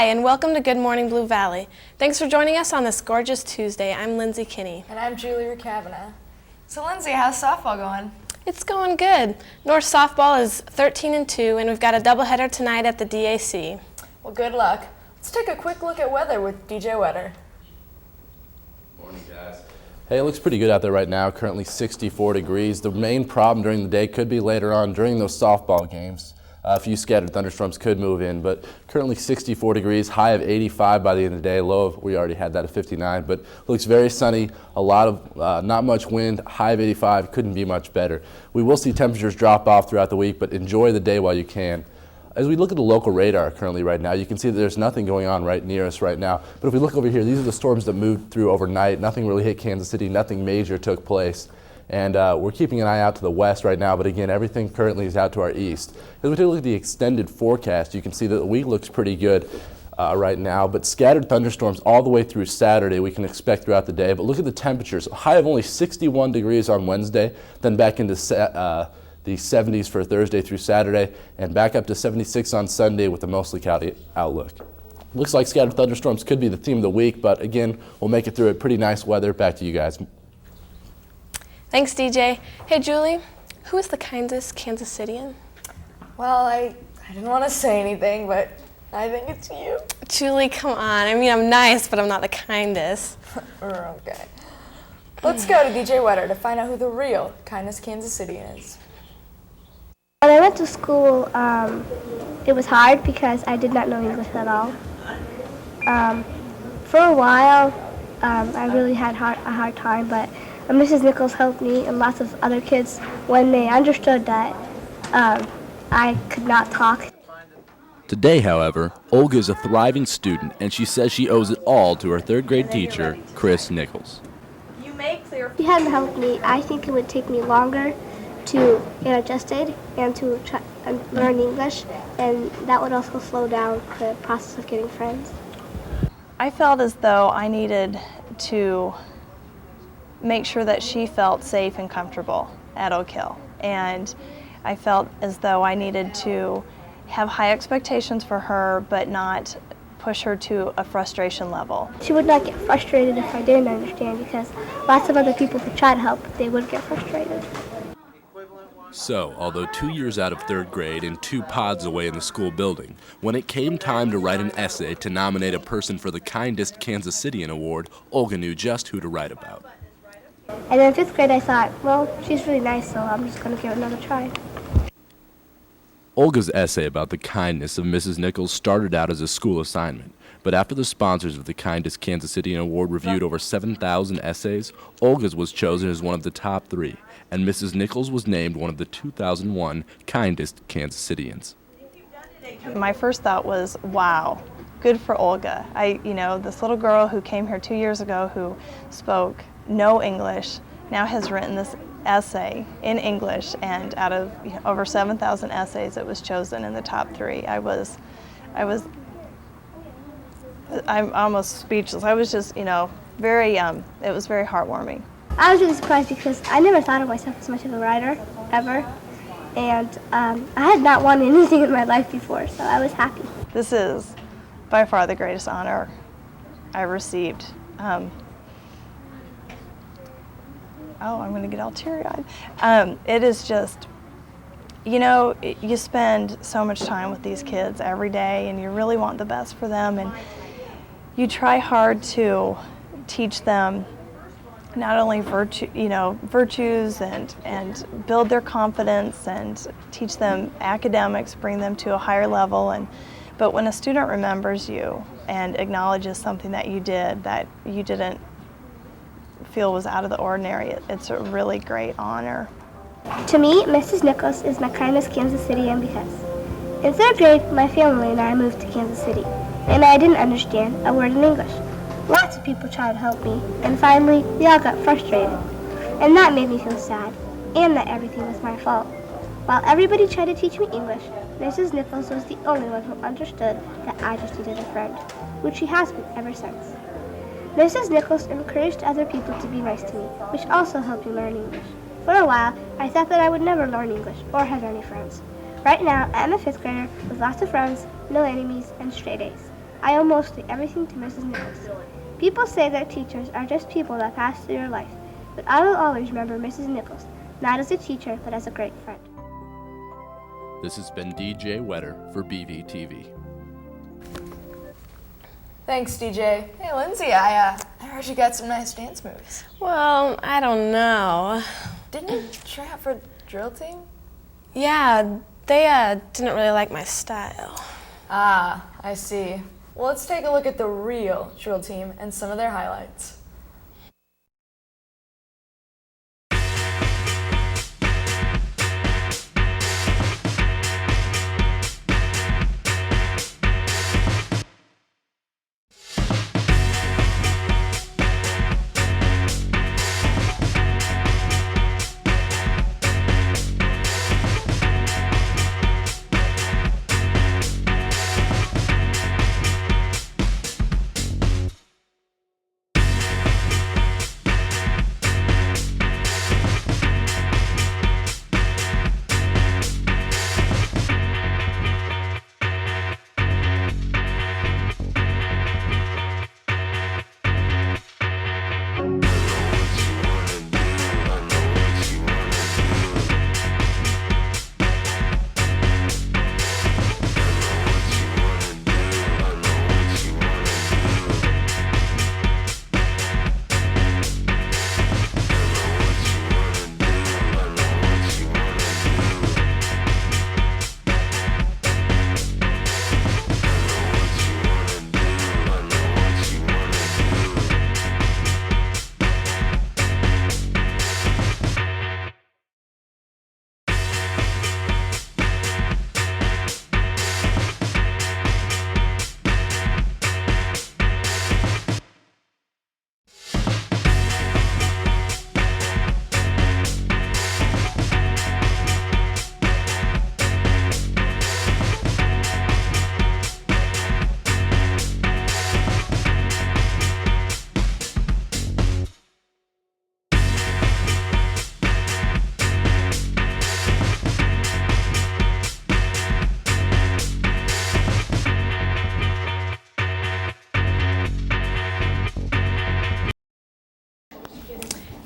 Hi, and welcome to Good Morning Blue Valley. Thanks for joining us on this gorgeous Tuesday. I'm Lindsay Kinney. And I'm Julie Rukavina. So Lindsay, how's softball going? It's going good. North softball is 13-2, and we've got a doubleheader tonight at the DAC. Well, good luck. Let's take a quick look at weather with DJ Weather. Morning, guys. Hey, it looks pretty good out there right now, currently 64 degrees. The main problem during the day could be later on during those softball games. A few scattered thunderstorms could move in, but currently 64 degrees, high of 85 by the end of the day, low of, we already had that at 59, but looks very sunny, a lot of, not much wind, high of 85, couldn't be much better. We will see temperatures drop off throughout the week, but enjoy the day while you can. As we look at the local radar currently right now, you can see that there's nothing going on right near us right now, but if we look over here, these are the storms that moved through overnight. Nothing really hit Kansas City, nothing major took place. And we're keeping an eye out to the west right now, but again, everything currently is out to our east. As we take a look at the extended forecast, you can see that the week looks pretty good right now, but scattered thunderstorms all the way through Saturday we can expect throughout the day. But look at the temperatures, a high of only 61 degrees on Wednesday, then back into the 70s for Thursday through Saturday, and back up to 76 on Sunday with a mostly cloudy outlook. Looks like scattered thunderstorms could be the theme of the week, but again, we'll make it through it. Pretty nice weather. Back to you guys. Thanks, DJ. Hey, Julie, who is the kindest Kansas Citian? Well, I didn't want to say anything, but I think it's you. Julie, come on. I mean, I'm nice, but I'm not the kindest. Okay. Let's go to DJ Weather to find out who the real kindest Kansas Citian is. When I went to school, it was hard because I did not know English at all. For a while, I really had a hard time, but Mrs. Nichols helped me and lots of other kids when they understood that I could not talk. Today, however, Olga is a thriving student, and she says she owes it all to her third grade teacher, Chris Nichols. If he hadn't helped me, I think it would take me longer to get adjusted and to try and learn English, and that would also slow down the process of getting friends. I felt as though I needed to make sure that she felt safe and comfortable at Oak Hill. And I felt as though I needed to have high expectations for her, but not push her to a frustration level. She would not get frustrated if I didn't understand, because lots of other people would try to help, but they would get frustrated. So, although 2 years out of third grade and 2 pods away in the school building, when it came time to write an essay to nominate a person for the kindest Kansas Citian award, Olga knew just who to write about. And then in 5th grade I thought, well, she's really nice, so I'm just going to give it another try. Olga's essay about the kindness of Mrs. Nichols started out as a school assignment, but after the sponsors of the Kindest Kansas Citian Award reviewed over 7,000 essays, Olga's was chosen as one of the top 3, and Mrs. Nichols was named one of the 2001 Kindest Kansas Citians. My first thought was, wow, good for Olga. This little girl who came here 2 years ago who spoke no English now has written this essay in English, and out of over 7,000 essays, it was chosen in the top 3. I'm almost speechless. I was just, it was very heartwarming. I was really surprised because I never thought of myself as much of a writer, ever. And I had not won anything in my life before, so I was happy. This is by far the greatest honor I've received. I'm going to get all teary-eyed. It is just, you spend so much time with these kids every day, and you really want the best for them, and you try hard to teach them not only virtues and build their confidence and teach them academics, bring them to a higher level, but when a student remembers you and acknowledges something that you did that you didn't feel was out of the ordinary, it's a really great honor. To me, Mrs. Nichols is my kindest Kansas Citian because in 3rd grade, my family and I moved to Kansas City, and I didn't understand a word in English. Lots of people tried to help me, and finally, we all got frustrated. And that made me feel sad, and that everything was my fault. While everybody tried to teach me English, Mrs. Nichols was the only one who understood that I just needed a friend, which she has been ever since. Mrs. Nichols encouraged other people to be nice to me, which also helped me learn English. For a while, I thought that I would never learn English or have any friends. Right now, I'm a 5th grader with lots of friends, no enemies, and straight A's. I owe mostly everything to Mrs. Nichols. People say that teachers are just people that pass through your life, but I will always remember Mrs. Nichols, not as a teacher, but as a great friend. This has been DJ Wetter for BVTV. Thanks, DJ. Hey, Lindsay, I heard you got some nice dance moves. Well, I don't know. Didn't you try out for drill team? Yeah, they didn't really like my style. Ah, I see. Well, let's take a look at the real drill team and some of their highlights.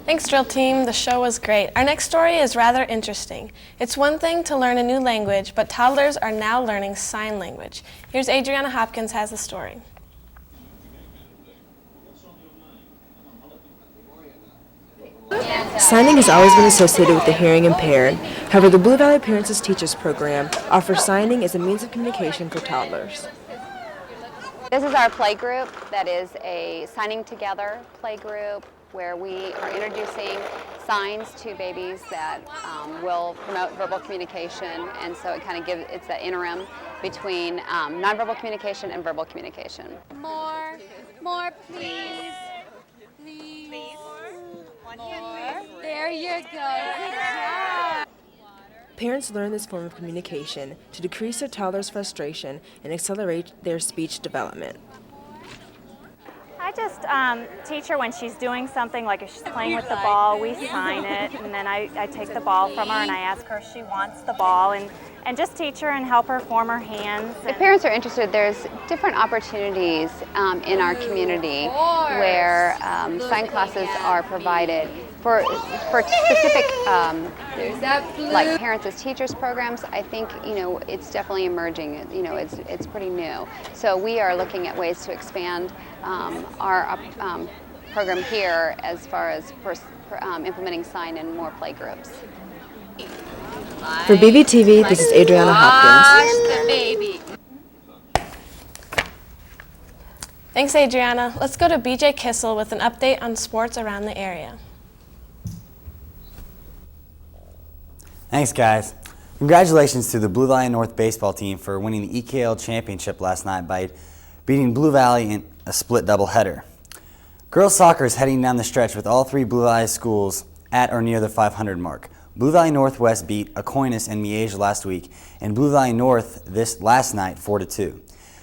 Thanks, drill team. The show was great. Our next story is rather interesting. It's one thing to learn a new language, but toddlers are now learning sign language. Here's Adriana Hopkins has the story. Signing has always been associated with the hearing impaired. However, the Blue Valley Appearances Teachers Program offers signing as a means of communication for toddlers. This is our play group that is a signing together play group where we are introducing signs to babies that will promote verbal communication, and so it kind of gives, it's the interim between nonverbal communication and verbal communication. More, please. Please. More. There you go. Good job. Parents learn this form of communication to decrease their toddler's frustration and accelerate their speech development. I just teach her when she's doing something, like if she's playing with the ball, we sign it, and then I take the ball from her and I ask her if she wants the ball, and just teach her and help her form her hands. If parents are interested, there's different opportunities in our community where sign classes are provided for specific like parents as teachers programs. I think it's definitely emerging. It's pretty new. So we are looking at ways to expand our program here as far as implementing sign in more play groups. For BVTV, this is Adriana Hopkins. Watch the baby. Thanks, Adriana. Let's go to BJ Kissel with an update on sports around the area. Thanks, guys. Congratulations to the Blue Valley North baseball team for winning the EKL championship last night by beating Blue Valley in a split doubleheader. Girls soccer is heading down the stretch with all three Blue Valley schools at or near the 500 mark. Blue Valley Northwest beat Aquinas and Miege last week, and Blue Valley North this last night 4-2.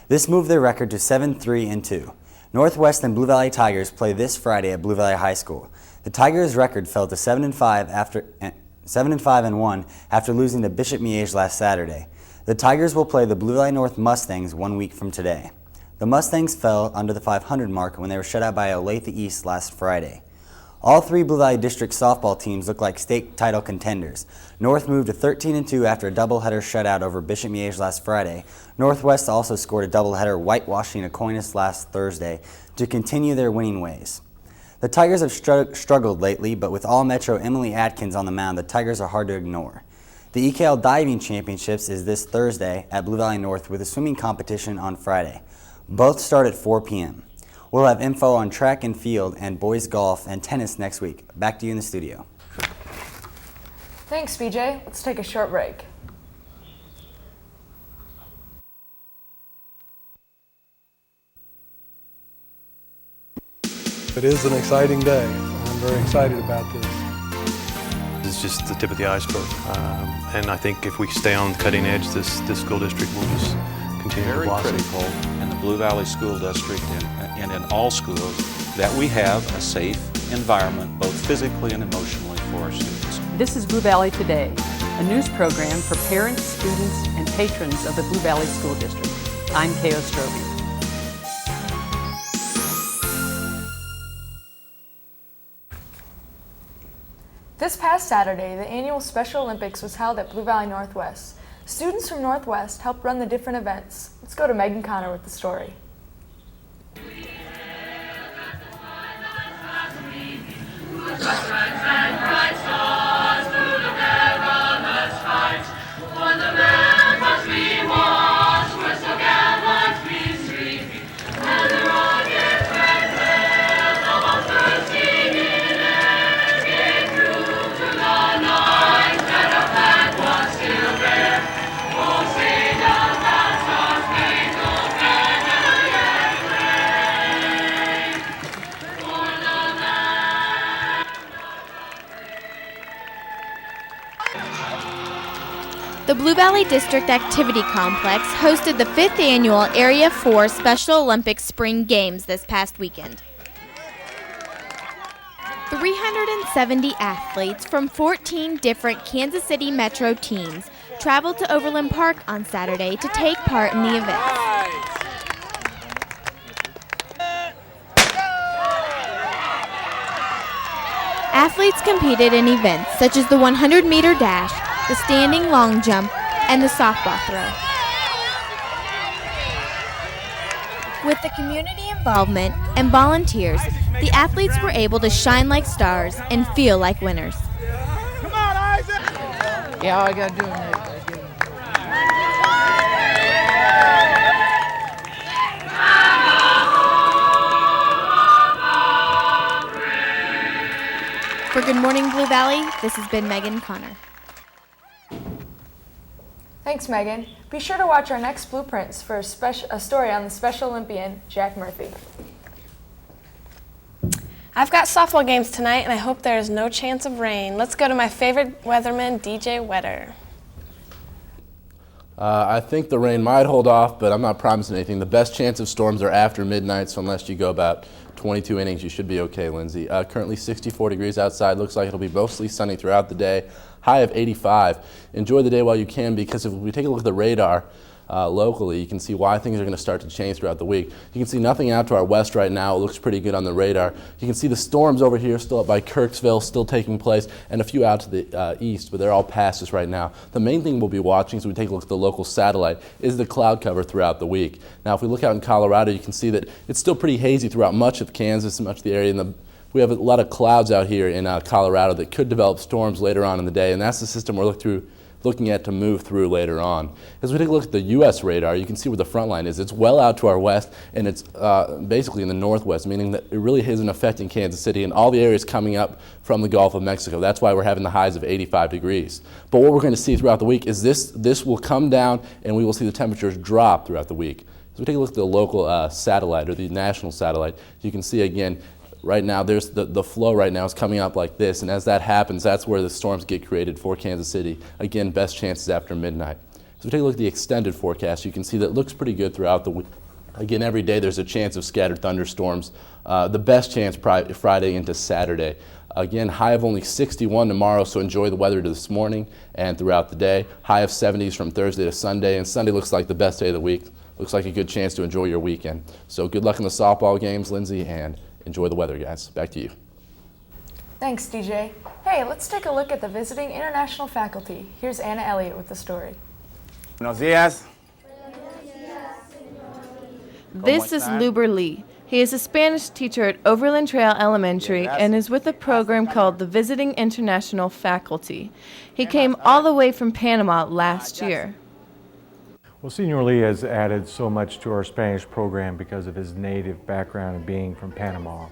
This moved their record to 7-3-2. Northwest and Blue Valley Tigers play this Friday at Blue Valley High School. The Tigers' record fell to 7-5-1 after losing to Bishop Miege last Saturday. The Tigers will play the Blue Valley North Mustangs 1 week from today. The Mustangs fell under the 500 mark when they were shut out by Olathe East last Friday. All three Blue Valley District softball teams look like state title contenders. North moved to 13-2 after a doubleheader shutout over Bishop Miege last Friday. Northwest also scored a doubleheader whitewashing Aquinas last Thursday to continue their winning ways. The Tigers have struggled lately, but with All-Metro Emily Atkins on the mound, the Tigers are hard to ignore. The EKL Diving Championships is this Thursday at Blue Valley North with a swimming competition on Friday. Both start at 4 p.m. We'll have info on track and field and boys golf and tennis next week. Back to you in the studio. Thanks, BJ. Let's take a short break. It is an exciting day. I'm very excited about this. It's just the tip of the iceberg. And I think if we stay on the cutting edge, this school district will just continue to blossom. Very critical in the Blue Valley School District and in all schools that we have a safe environment, both physically and emotionally, for our students. This is Blue Valley Today, a news program for parents, students, and patrons of the Blue Valley School District. I'm Kay Ostrovi. This past Saturday, the annual Special Olympics was held at Blue Valley Northwest. Students from Northwest helped run the different events. Let's go to Megan Connor with the story. The Blue Valley District Activity Complex hosted the 5th annual Area 4 Special Olympics Spring Games this past weekend. 370 athletes from 14 different Kansas City Metro teams traveled to Overland Park on Saturday to take part in the event. Athletes competed in events such as the 100-meter dash, the standing long jump, and the softball throw. With the community involvement and volunteers, the athletes were able to shine like stars and feel like winners. Come on, Isaac! Yeah, all I gotta do is For Good Morning Blue Valley, this has been Megan Connor. Thanks, Megan. Be sure to watch our next Blueprints for a story on the Special Olympian, Jack Murphy. I've got softball games tonight, and I hope there is no chance of rain. Let's go to my favorite weatherman, DJ Wetter. I think the rain might hold off, but I'm not promising anything. The best chance of storms are after midnight, so unless you go about 22 innings, you should be okay, Lindsay. Currently 64 degrees outside. Looks like it'll be mostly sunny throughout the day. High of 85. Enjoy the day while you can, because if we take a look at the radar locally, you can see why things are going to start to change throughout the week. You can see nothing out to our west right now. It looks pretty good on the radar. You can see the storms over here still up by Kirksville, still taking place, and a few out to the east, but they're all past us right now. The main thing we'll be watching as we take a look at the local satellite is the cloud cover throughout the week. Now, if we look out in Colorado, you can see that it's still pretty hazy throughout much of Kansas and much of the area. We have a lot of clouds out here in Colorado that could develop storms later on in the day, and that's the system we're looking at to move through later on. As we take a look at the U.S. radar, you can see where the front line is. It's well out to our west, and it's basically in the northwest, meaning that it really isn't affecting Kansas City and all the areas coming up from the Gulf of Mexico. That's why we're having the highs of 85 degrees. But what we're going to see throughout the week is this will come down, and we will see the temperatures drop throughout the week. As we take a look at the local satellite, or the national satellite, you can see again, right now, there's the flow right now is coming up like this, and as that happens, that's where the storms get created for Kansas City. Again, best chances after midnight. So we take a look at the extended forecast. You can see that it looks pretty good throughout the week. Again, every day there's a chance of scattered thunderstorms. The best chance Friday into Saturday. Again, high of only 61 tomorrow, so enjoy the weather this morning and throughout the day. High of 70s from Thursday to Sunday, and Sunday looks like the best day of the week. Looks like a good chance to enjoy your weekend. So good luck in the softball games, Lindsay, and enjoy the weather, guys. Back to you. Thanks, DJ. Hey, let's take a look at the visiting international faculty. Here's Anna Elliott with the story. Buenos días. This is Luber Lee. He is a Spanish teacher at Overland Trail Elementary and is with a program called the Visiting International Faculty. He came all the way from Panama last year. Well, Senor Lee has added so much to our Spanish program because of his native background and being from Panama.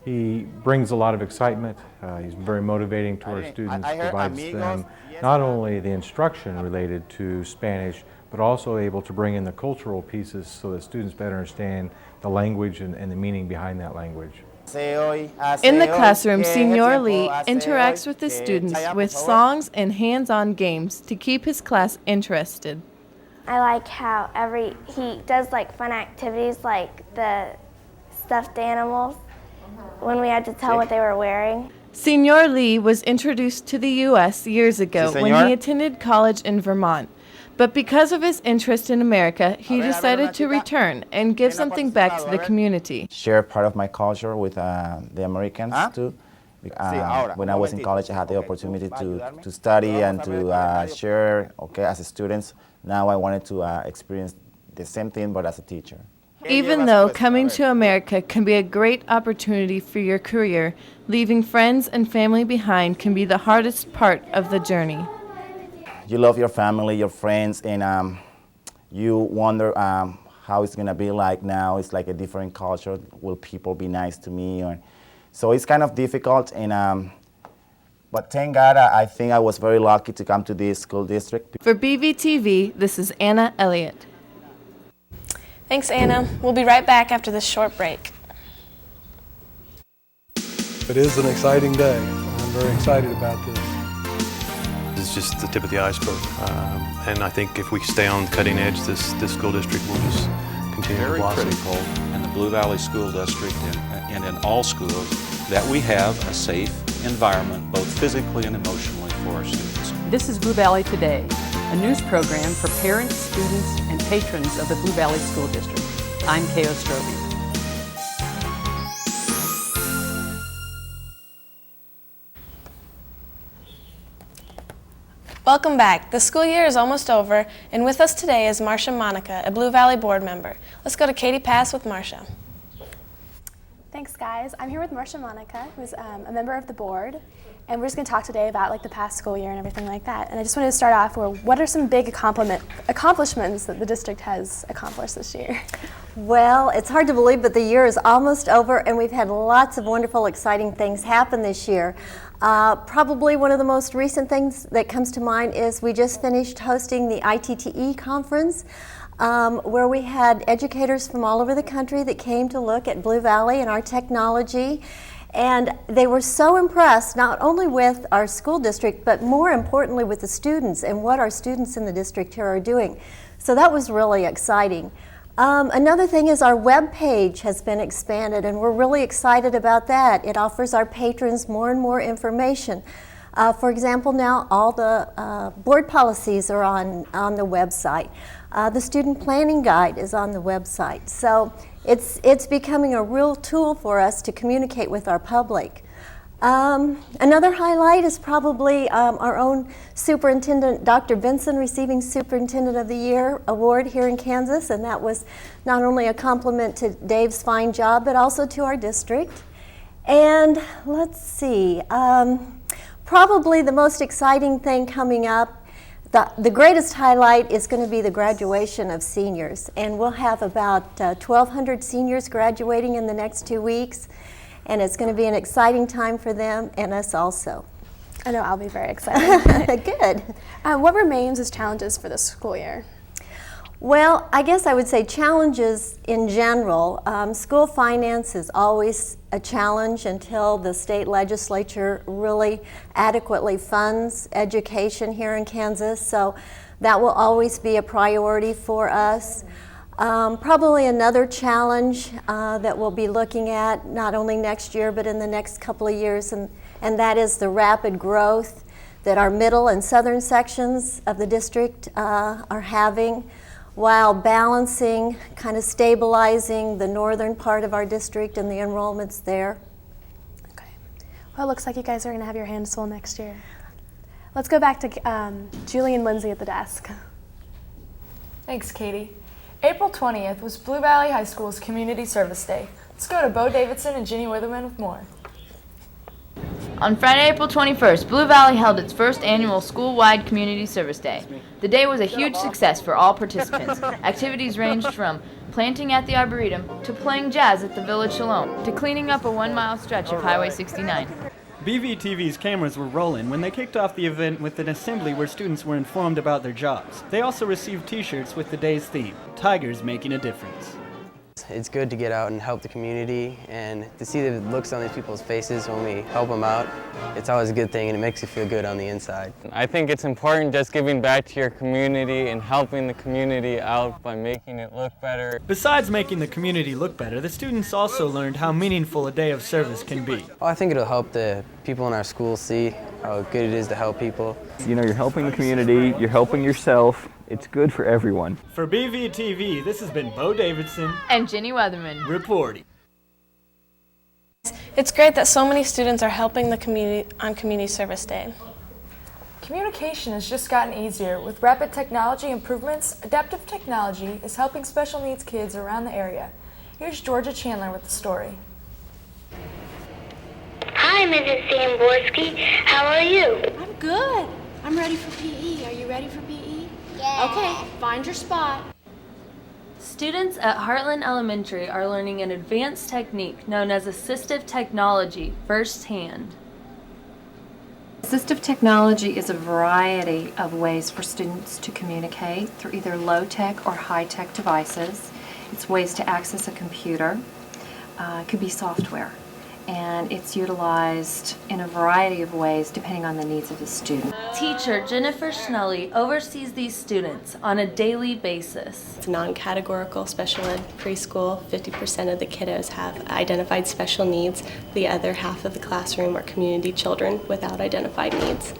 He brings a lot of excitement. He's very motivating to our students, provides them not only the instruction related to Spanish, but also able to bring in the cultural pieces so that students better understand the language and the meaning behind that language. In the classroom, Senor Lee interacts with his students with songs and hands-on games to keep his class interested. I like how he does like fun activities like the stuffed animals when we had to tell what they were wearing. Senor Lee was introduced to the U.S. years ago when he attended college in Vermont. But because of his interest in America, he decided to return and give something back to the community. Share part of my culture with the Americans too. When I was in college, I had the opportunity to study and to share as a student. Now I wanted to experience the same thing, but as a teacher. Even though coming to America can be a great opportunity for your career, leaving friends and family behind can be the hardest part of the journey. You love your family, your friends, and you wonder how it's going to be like now. It's like a different culture. Will people be nice to me? So it's kind of difficult, but thank God I think I was very lucky to come to this school district. For BVTV, this is Anna Elliott. Thanks, Anna. We'll be right back after this short break. It is an exciting day. I'm very excited about this. It's just the tip of the iceberg. And I think if we stay on the cutting edge, this school district will just continue to blossom. Very critical in the Blue Valley School District and in all schools that we have a safe environment, both physically and emotionally, for our students. This is Blue Valley Today, a news program for parents, students, and patrons of the Blue Valley School District. I'm Kay Ostrovi. Welcome back. The school year is almost over, and with us today is Marcia Monica, a Blue Valley board member. Let's go to Katie Pass with Marcia. Thanks, guys. I'm here with Marcia Monica, who's a member of the board, and we're just going to talk today about the past school year and everything like that. And I just wanted to start off with what are some big accomplishments that the district has accomplished this year? Well, it's hard to believe, but the year is almost over, and we've had lots of wonderful, exciting things happen this year. Probably one of the most recent things that comes to mind is we just finished hosting the ITTE conference, where we had educators from all over the country that came to look at Blue Valley and our technology. And they were so impressed not only with our school district, but more importantly with the students and what our students in the district here are doing. So that was really exciting. Another thing is our web page has been expanded, and we're really excited about that. It offers our patrons more and more information. For example, now all the board policies are on the website. The student planning guide is on the website. So it's becoming a real tool for us to communicate with our public. Another highlight is probably our own superintendent, Dr. Benson, receiving Superintendent of the Year award here in Kansas, and that was not only a compliment to Dave's fine job, but also to our district. And let's see, probably the most exciting thing coming up, the greatest highlight is going to be the graduation of seniors, and we'll have about 1,200 seniors graduating in the next 2 weeks. And it's going to be an exciting time for them and us also. I know I'll be very excited. Good. What remains as challenges for this school year? Well, I guess I would say challenges in general. School finance is always a challenge until the state legislature really adequately funds education here in Kansas. So that will always be a priority for us. Probably another challenge that we'll be looking at not only next year but in the next couple of years, and that is the rapid growth that our middle and southern sections of the district are having. while balancing, kind of stabilizing the northern part of our district and the enrollments there. Well, it looks like you guys are going to have your hands full next year. Let's go back to Julie and Lindsay at the desk. Thanks, Katie. April 20th was Blue Valley High School's Community Service Day. Let's go to Bo Davidson and Ginny Witherman with more. On Friday, April 21st, Blue Valley held its first annual school-wide Community Service Day. The day was a huge success for all participants. Activities ranged from planting at the Arboretum, to playing jazz at the Village Shalom, to cleaning up a 1-mile stretch of Highway 69. BVTV's cameras were rolling when they kicked off the event with an assembly where students were informed about their jobs. They also received t-shirts with the day's theme, Tigers Making a Difference. It's good to get out and help the community, and to see the looks on these people's faces when we help them out, it's always a good thing, and it makes you feel good on the inside. I think it's important just giving back to your community and helping the community out by making it look better. Besides making the community look better, the students also learned how meaningful a day of service can be. Well, I think it'll help the people in our school see how good it is to help people. You know, you're helping the community, you're helping yourself. It's good for everyone. For BVTV, this has been Bo Davidson and Ginny Weatherman reporting. It's great that so many students are helping the community on Community Service Day. Communication has just gotten easier. With rapid technology improvements, adaptive technology is helping special needs kids around the area. Here's Georgia Chandler with the story. Hi, Mrs. Samborski. How are you? I'm good. I'm ready for PE. Are you ready for PE? Yeah. Okay, find your spot. Students at Heartland Elementary are learning an advanced technique known as assistive technology firsthand. Assistive technology is a variety of ways for students to communicate through either low-tech or high-tech devices. It's ways to access a computer. It could be software. And it's utilized in a variety of ways depending on the needs of the student. Teacher Jennifer Schnelly oversees these students on a daily basis. It's non-categorical special ed preschool. 50% of the kiddos have identified special needs. The other half of the classroom are community children without identified needs.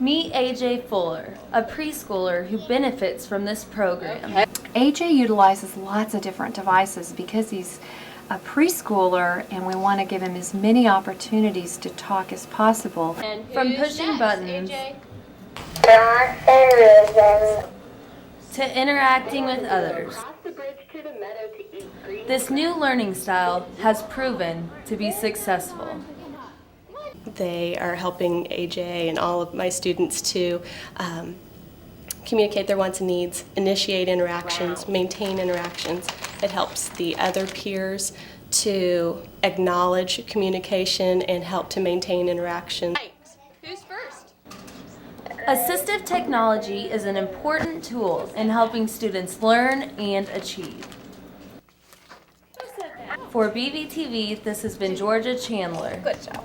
Meet AJ Fuller, a preschooler who benefits from this program. AJ utilizes lots of different devices because he's a preschooler and we want to give him as many opportunities to talk as possible. From pushing buttons to interacting with others, this new learning style has proven to be successful. They are helping AJ and all of my students to communicate their wants and needs, initiate interactions, maintain interactions. It helps the other peers to acknowledge communication and help to maintain interactions. Who's first? Assistive technology is an important tool in helping students learn and achieve. For BVTV, this has been Georgia Chandler. Good job.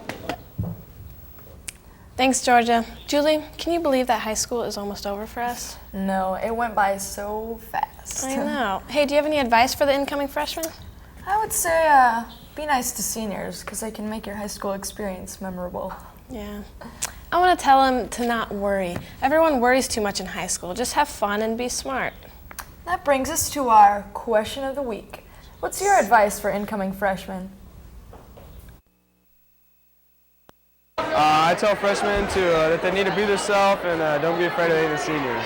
Thanks, Georgia. Julie, can you believe that high school is almost over for us? No, it went by so fast. I know. Hey, do you have any advice for the incoming freshmen? I would say be nice to seniors because they can make your high school experience memorable. Yeah. I want to tell them to not worry. Everyone worries too much in high school. Just have fun and be smart. That brings us to our question of the week. What's your advice for incoming freshmen? I tell freshmen that they need to be themselves and don't be afraid of any of the seniors.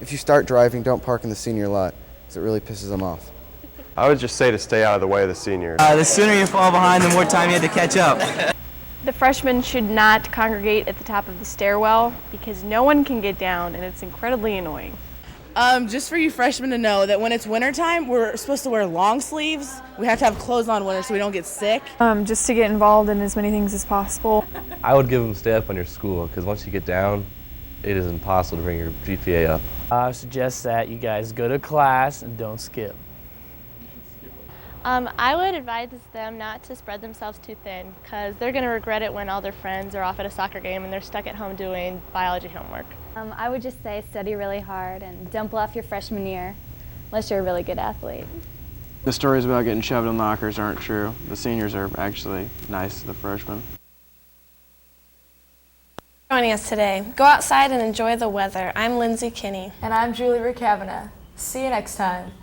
If you start driving, don't park in the senior lot, because it really pisses them off. I would just say to stay out of the way of the seniors. The sooner you fall behind, the more time you have to catch up. The freshmen should not congregate at the top of the stairwell because no one can get down and it's incredibly annoying. Just for you freshmen to know that when it's wintertime, we're supposed to wear long sleeves. We have to have clothes on winter so we don't get sick. Just to get involved in as many things as possible. I would give them stay up on your school because once you get down, it is impossible to bring your GPA up. I suggest that you guys go to class and don't skip. I would advise them not to spread themselves too thin because they're going to regret it when all their friends are off at a soccer game and they're stuck at home doing biology homework. I would just say study really hard and don't bluff your freshman year unless you're a really good athlete. The stories about getting shoved in lockers aren't true. The seniors are actually nice to the freshmen. Joining us today. Go outside and enjoy the weather. I'm Lindsay Kinney. And I'm Julie Rukavina. See you next time.